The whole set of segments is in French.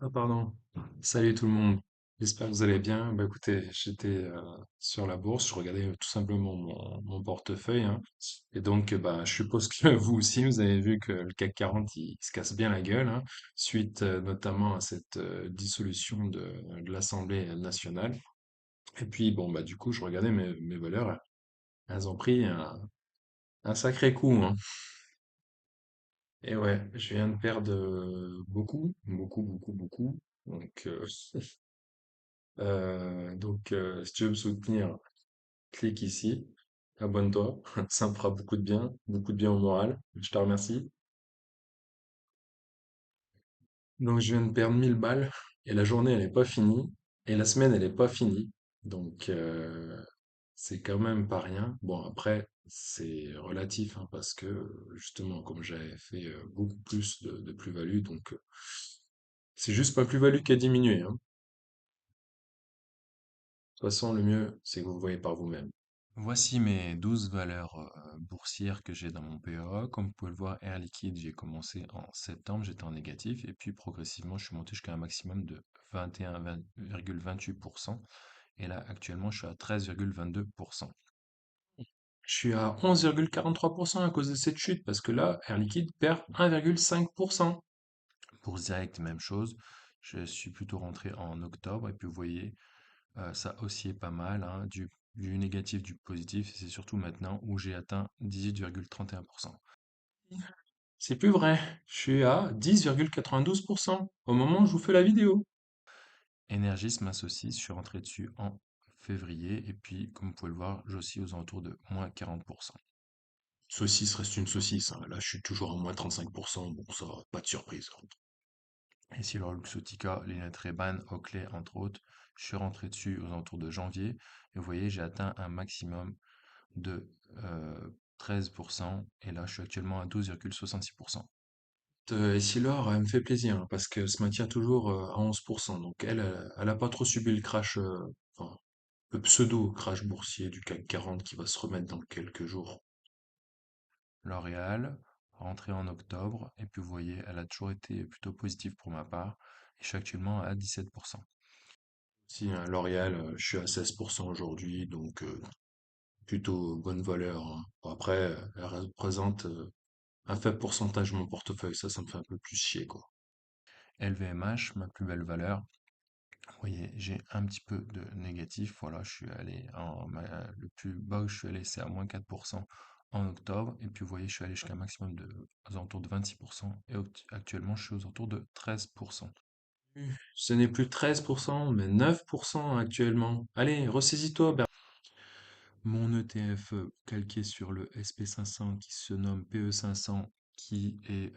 Ah pardon. Salut tout le monde. J'espère que vous allez bien. Bah écoutez, j'étais sur la bourse, je regardais tout simplement mon portefeuille, hein. Et donc bah je suppose que vous aussi, vous avez vu que le CAC 40 il se casse bien la gueule, hein, suite notamment à cette dissolution de l'Assemblée nationale. Et puis bon bah du coup je regardais mes valeurs, elles ont pris un sacré coup, hein. Et ouais, je viens de perdre beaucoup, beaucoup, beaucoup, beaucoup. Donc si tu veux me soutenir, clique ici, abonne-toi, ça me fera beaucoup de bien au moral. Je te remercie. Donc, je viens de perdre 1000 balles et la journée, elle n'est pas finie et la semaine, elle n'est pas finie. Donc, c'est quand même pas rien. Bon, après, c'est relatif hein, parce que justement, comme j'avais fait beaucoup plus de plus-value, donc c'est juste ma plus-value qui a diminué, hein. De toute façon, le mieux, c'est que vous voyez par vous-même. Voici mes 12 valeurs boursières que j'ai dans mon PEA. Comme vous pouvez le voir, Air Liquide, j'ai commencé en septembre, j'étais en négatif, et puis progressivement, je suis monté jusqu'à un maximum de 21,28%. Et là, actuellement, je suis à 13,22%. Je suis à 11,43% à cause de cette chute, parce que là, Air Liquide perd 1,5%. Bourse Direct, même chose. Je suis plutôt rentré en octobre, et puis vous voyez, ça oscillait pas mal, hein, du négatif, du positif, et c'est surtout maintenant où j'ai atteint 18,31%. C'est plus vrai. Je suis à 10,92% au moment où je vous fais la vidéo. Energis m'associe, je suis rentré dessus en février et puis comme vous pouvez le voir, j'oscille aux alentours de moins 40%. Saucisse reste une saucisse, hein. Là, je suis toujours à moins 35%. Bon, ça, pas de surprise, hein. Et si le Luxottica, Lynette Ray-Ban, Oakley entre autres, je suis rentré dessus aux alentours de janvier et vous voyez j'ai atteint un maximum de 13% et là je suis actuellement à 12,66%. Et Silor, elle me fait plaisir, hein, parce qu'elle se maintient toujours à 11%. Donc, elle a pas trop subi le crash, enfin, le pseudo-crash boursier du CAC 40 qui va se remettre dans quelques jours. L'Oréal, rentré en octobre et puis vous voyez elle a toujours été plutôt positive pour ma part et je suis actuellement à 17%. Si, hein, L'Oréal, je suis à 16% aujourd'hui, donc plutôt bonne valeur, hein. Bon, après, elle représente un faible pourcentage de mon portefeuille, ça me fait un peu plus chier, quoi. LVMH, ma plus belle valeur. Vous voyez, j'ai un petit peu de négatif. Voilà, je suis allé le plus bas où je suis allé, c'est à moins 4% en octobre. Et puis, vous voyez, je suis allé jusqu'à un maximum aux alentours de 26%. Et actuellement, je suis aux alentours de 13%. Ce n'est plus 13%, mais 9% actuellement. Allez, ressaisis-toi, Mon ETF calqué sur le SP500 qui se nomme PE500, qui est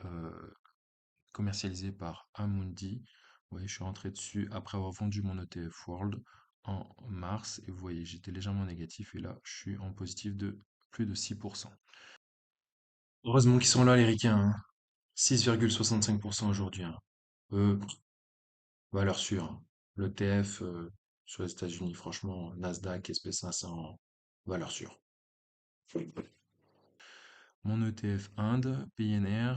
commercialisé par Amundi. Vous voyez, je suis rentré dessus après avoir vendu mon ETF World en mars. Et vous voyez, j'étais légèrement négatif et là, je suis en positif de plus de 6%. Heureusement qu'ils sont là, les ricains, hein. 6,65% aujourd'hui, hein. Euh, Valeur sûre, hein. L'ETF sur les États-Unis, franchement, Nasdaq, SP500, valeur sûre. Mon ETF Inde, PNR,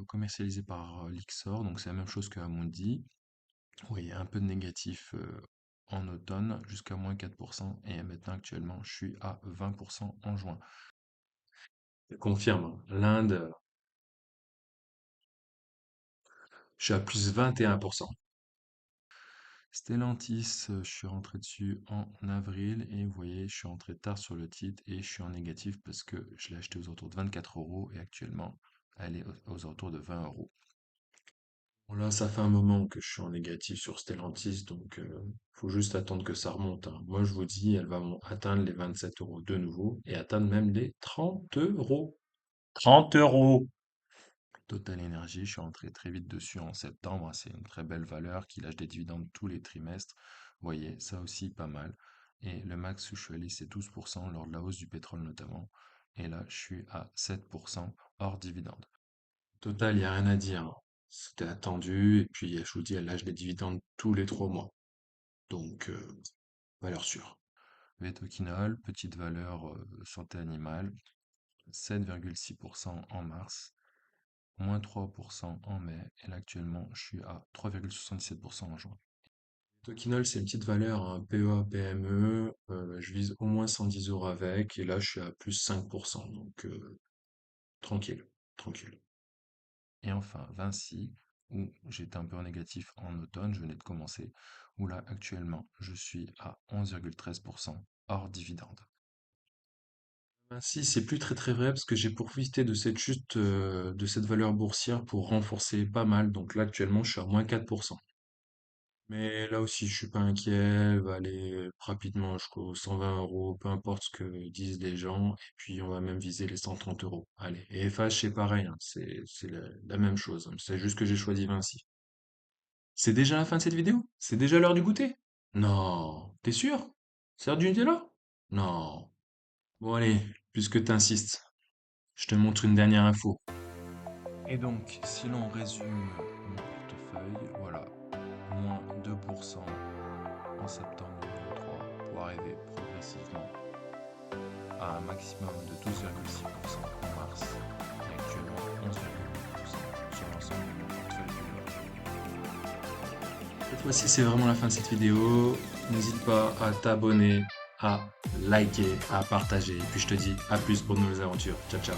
commercialisé par Lixor, donc c'est la même chose que Amundi. Vous voyez, un peu de négatif en automne, jusqu'à moins 4%. Et maintenant, actuellement, je suis à 20% en juin. Je confirme, hein. L'Inde, je suis à plus 21%. Stellantis, je suis rentré dessus en avril et vous voyez, je suis rentré tard sur le titre et je suis en négatif parce que je l'ai acheté aux alentours de 24 euros et actuellement, elle est aux alentours de 20 euros. Bon, là, ça fait un moment que je suis en négatif sur Stellantis, donc faut juste attendre que ça remonte, hein. Moi, je vous dis, elle va atteindre les 27 euros de nouveau et atteindre même les 30 euros. 30 euros! Total Energy, je suis rentré très vite dessus en septembre, hein, c'est une très belle valeur qui lâche des dividendes tous les trimestres. Vous voyez, ça aussi pas mal. Et le max où je suis allé, c'est 12% lors de la hausse du pétrole notamment. Et là, je suis à 7% hors dividende. Total, il n'y a rien à dire, hein. C'était attendu, et puis je vous dis, elle lâche des dividendes tous les 3 mois. Donc, valeur sûre. Vétoquinol, petite valeur santé animale, 7,6% en mars. moins 3% en mai, et là actuellement je suis à 3,77% en juin. Tokinol, c'est une petite valeur, un PEA, PME. Je vise au moins 110 euros avec, et là, je suis à plus 5%. Donc, tranquille, tranquille. Et enfin Vinci, où j'étais un peu en négatif en automne, je venais de commencer, où là actuellement je suis à 11,13% hors dividende. Si, c'est plus très très vrai parce que j'ai profité de cette chute de cette valeur boursière pour renforcer pas mal. Donc là, actuellement, je suis à moins 4%. Mais là aussi, je suis pas inquiet. Elle va aller rapidement jusqu'aux 120 euros, peu importe ce que disent les gens. Et puis, on va même viser les 130 euros. Allez. Et FH, c'est pareil, hein, c'est la même chose, hein. C'est juste que j'ai choisi Vinci. C'est déjà la fin de cette vidéo? C'est déjà l'heure du goûter? Non. T'es sûr? C'est l'heure du Nutella? Non. Bon, allez, puisque t'insistes. Je te montre une dernière info. Et donc, si l'on résume mon portefeuille, voilà, moins 2% en septembre 2023 pour arriver progressivement à un maximum de 12,6% en mars et actuellement 11,8% sur l'ensemble de mon portefeuille cumulé. Cette fois-ci, c'est vraiment la fin de cette vidéo. N'hésite pas à t'abonner, à liker, à partager. Et puis je te dis à plus pour de nouvelles aventures. Ciao, ciao.